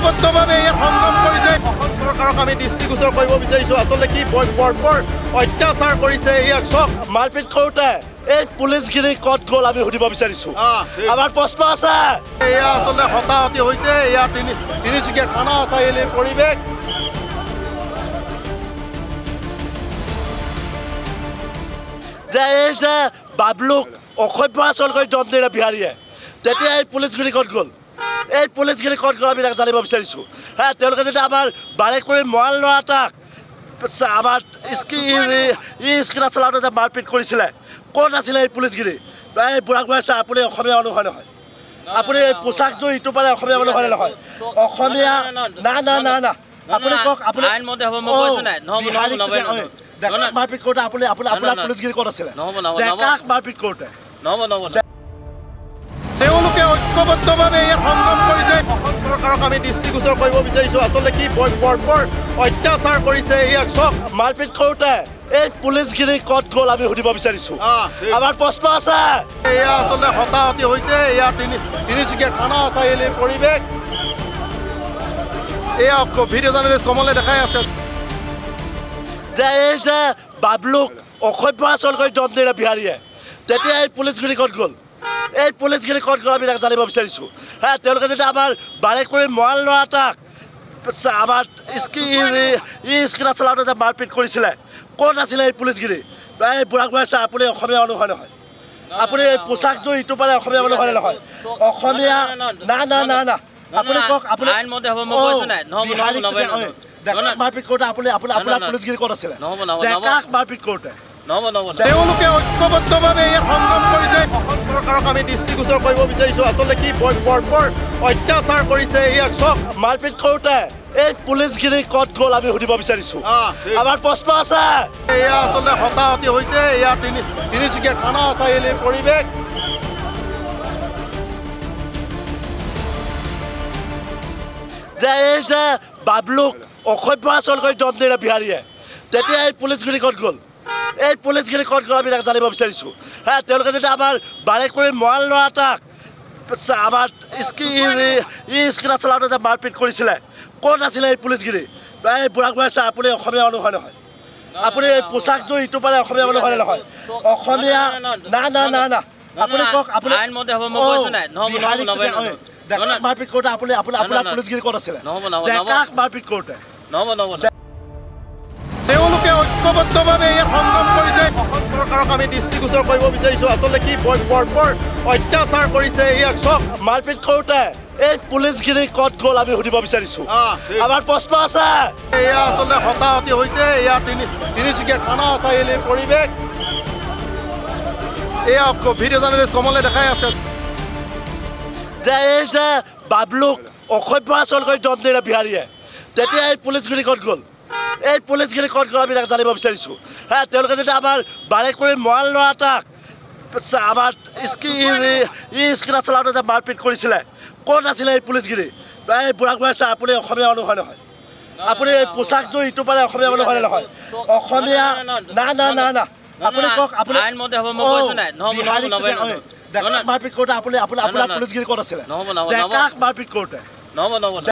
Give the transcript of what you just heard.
ঐক্যবদ্ধভাৱে ইয়াত সংগ্ৰাম কৰিছে অসম চৰকাৰক আমি দৃষ্টিগোচৰ কৰিব বিচাৰিছোঁ আসলে কি বৰ্বৰ অত্যাচাৰ কৰিছে ইয়াৰ চক মাৰপিট কৰোঁতে এই পুলিচগিৰি ক'ত গ'ল আমি সুধিব বিচাৰিছোঁ আমাৰ প্ৰশ্ন আছে এয়া আসলে হতাহতি হৈছে এয়া তিনিচুকীয়া থানা চাৰিআলিৰ পৰিৱেশ যে এই যে বাবলুক অসভ্য আচৰণ কৰি দম দিলে বিহাৰীয়ে তেতিয়া এই পুলিচগিৰি ক'ত গ'ল এই পুলিচগিৰি ক'ত গ'ল আমি তাক জানিব বিচাৰিছোঁ হ্যাঁ তেওঁলোকে যদি আমাৰ বাৰে কৰি মৰাল ল'ৰা এটাক আমাৰ স্কুল চলাওঁতে যে মাৰপিট কৰিছিলে ক'ত আছিলে এই পুলিচগিৰি এই বুঢ়া বুঢ়া আপুনি অসমীয়া মানুহ হয় নহয় আপুনি এই পোচাকযোৰ ইটো পাৰে অসমীয়া মানুহ হয় নহয় অসমীয়া না আপুনি কওক আপুনি মাৰপিট কৰোঁতে আপুনি আপোনাৰ পুলিচগিৰি ক'ত আছিলে ডেকাক মাৰপিট কৰোঁতে তেওঁলোকে ঐক্যবদ্ধভাৱে ইয়াত সংগ্ৰাম কৰিছে অসম চৰকাৰক আমি দৃষ্টিগোচৰ কৰিব বিচাৰিছোঁ আসলে কি বৰ্বৰ অত্যাচাৰ কৰিছে ইয়াৰ চক মাৰপিট কৰোঁতে এই পুলিচগিৰি ক'ত গ'ল আমি সুধিব বিচাৰিছোঁ আমাৰ প্ৰশ্ন আছে এয়া আসলে হতাহতি হৈছে এয়া তিনিচুকীয়া থানা চাৰিআলিৰ পৰিৱেশ এয়া ভিডিঅ' জাৰ্নেলিষ্ট কমলে দেখাই আছে যে এই যে বাবলুক অসভ্য আচৰণ কৰি দম দিলে বিহাৰীয়ে তেতিয়া এই পুলিচগিৰি ক'ত গ'ল এই পুলিচগিৰি ক'ত গ'ল আমি তাক জানিব বিচাৰিছোঁ হ্যাঁ তেওঁলোকে যদি আমাৰ বাৰে কৰি মৰাল ল'ৰা এটাক আমাৰ স্কুল চলাওঁতে যে মাৰপিট কৰিছিলে ক'ত আছিলে এই পুলিচগিৰি এই বুঢ়া বুঢ়া আপুনি অসমীয়া মানুহ হয় নহয় আপুনি এই পোচাকযোৰ ইটো পাৰে অসমীয়া মানুহ হয় নহয় অসমীয়া না আপুনি কওক আপুনি মাৰপিট কৰোঁতে আপুনি আপোনাৰ পুলিচগিৰি ক'ত আছিলে ডেকাক মাৰপিট কৰোঁতে তেওঁলোকে ঐক্যবদ্ধভাৱে ইয়াত সংগ্ৰাম কৰিছে অসম চৰকাৰক আমি দৃষ্টিগোচৰ কৰিব বিচাৰিছোঁ আসলে কি বৰ্বৰ অত্যাচাৰ কৰিছে ইয়াৰ চক মাৰপিট কৰোঁতে এই পুলিচগিৰি ক'ত গ'ল আমি সুধিব বিচাৰিছোঁ আমাৰ প্ৰশ্ন আছে এয়া আসলে হতাহতি হৈছে এয়া তিনিচুকীয়া থানা চাৰিআলিৰ পৰিৱেশ যে এই যে বাবলুক অসভ্য আচৰণ কৰি দম দিলে বিহাৰীয়ে তেতিয়া এই পুলিচগিৰি ক'ত গ'ল এই পুলিচগিৰি ক'ত গ'ল আমি তাক জানিব বিচাৰিছোঁ হ্যাঁ তেওঁলোকে যদি আমাৰ বাৰে কৰি মৰাল ল'ৰা এটাক আমাৰ স্কুল চলাওঁতে যে মাৰপিট কৰিছিলে ক'ত আছিলে এই পুলিচগিৰি এই বুঢ়া বুঢ়া আপুনি অসমীয়া মানুহ হয় নহয় আপুনি এই পোচাকযোৰ ইটো পাৰে অসমীয়া মানুহ হয় নহয় অসমীয়া না আপুনি কওক আপুনি মাৰপিট কৰোঁতে আপুনি আপোনাৰ পুলিচগিৰি ক'ত আছিলে ডেকাক মাৰপিট কৰোঁতে তেওঁলোকে ঐক্যবদ্ধভাৱে ইয়াত সংগ্ৰাম কৰিছে অসম চৰকাৰক আমি দৃষ্টিগোচৰ কৰিব বিচাৰিছোঁ আসলে কি বৰ্বৰ অত্যাচাৰ কৰিছে ইয়াৰ চক মাৰপিট কৰোঁতে এই পুলিচগিৰি ক'ত গ'ল আমি সুধিব বিচাৰিছোঁ আমাৰ প্ৰশ্ন আছে এয়া আসলে হতাহতি হৈছে এয়া তিনিচুকীয়া থানা চাৰিআলিৰ পৰিৱেশ এয়া ভিডিঅ' জাৰ্নেলিষ্ট কমলে দেখাই আছে যে এই যে বাবলুক অসভ্য আচৰণ কৰি দম দিলে বিহাৰীয়ে তেতিয়া এই পুলিচগিৰি ক'ত গ'ল এই পুলিচগিৰি ক'ত গ'ল আমি তাক জানিব বিচাৰিছোঁ হ্যাঁ তেওঁলোকে যদি আমাৰ বাৰে কৰি মৰাল ল'ৰা এটাক আমাৰ স্কুল চলাওঁতে যে মাৰপিট কৰিছিলে ক'ত আছিলে এই পুলিচগিৰি এই বুঢ়া বুঢ়া আপুনি অসমীয়া মানুহ হয় নহয় আপুনি এই পোচাকযোৰ ইটো পাৰে অসমীয়া মানুহ হয় নহয় অসমীয়া না আপুনি কওক আপুনি মাৰপিট কৰোঁতে আপুনি আপোনাৰ পুলিচগিৰি ক'ত আছিলে ডেকাক মাৰপিট কৰোঁতে